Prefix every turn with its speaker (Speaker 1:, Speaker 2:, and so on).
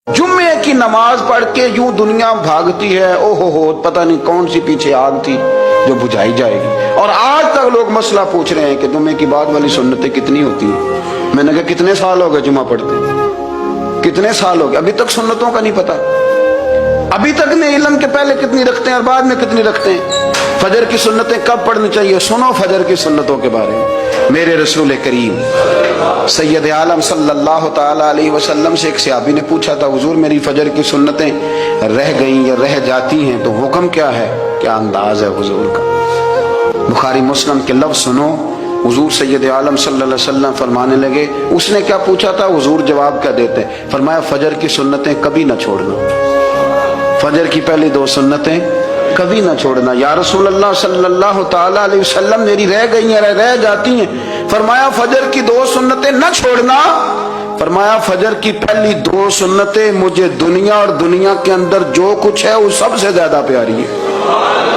Speaker 1: जुम्मे की नमाज पढ़ के यूं दुनिया भागती है, ओहो हो, पता नहीं कौन सी पीछे आग थी जो बुझाई जाएगी। और आज तक लोग मसला पूछ रहे हैं कि जुम्मे की बाद वाली सुन्नतें कितनी होती हैं। मैंने कहा कितने साल हो गए जुम्मा पढ़ते, कितने साल हो गए, अभी तक सुन्नतों का नहीं पता। अभी तक ने इल्म के पहले कितनी रखते हैं और बाद में कितनी रखते हैं। फजर की सुन्नतें कब पढ़नी चाहिए, सुनो फजर की सुन्नतों के बारे में। मेरे रसूल करीम सैयद आलम सल्लल्लाहु ताला अलैहि वसल्लम से एक सहाबी ने पूछा था, हुजूर मेरी फजर की सुन्नतें रह गईं या रह जाती हैं तो हुक्म क्या है, क्या अंदाज है हुजूर का। बुखारी मुस्लिम के लफ्ज सुनो, हुजूर सैयद आलम सल्लल्लाहु अलैहि वसल्लम फरमाने लगे, उसने क्या पूछा था, हुजूर जवाब क्या देते, फरमाया फजर की सुन्नतें कभी ना छोड़ना, फजर की पहली दो सुन्नतें कभी ना छोड़ना। या रसूल अल्लाह सल्लल्लाहु ताला अलैहि वसल्लम मेरी रह गई हैं, रह जाती हैं। फरमाया फजर की दो सुन्नतें न छोड़ना, फरमाया फजर की पहली दो सुन्नतें मुझे दुनिया और दुनिया के अंदर जो कुछ है वो सबसे ज्यादा प्यारी है।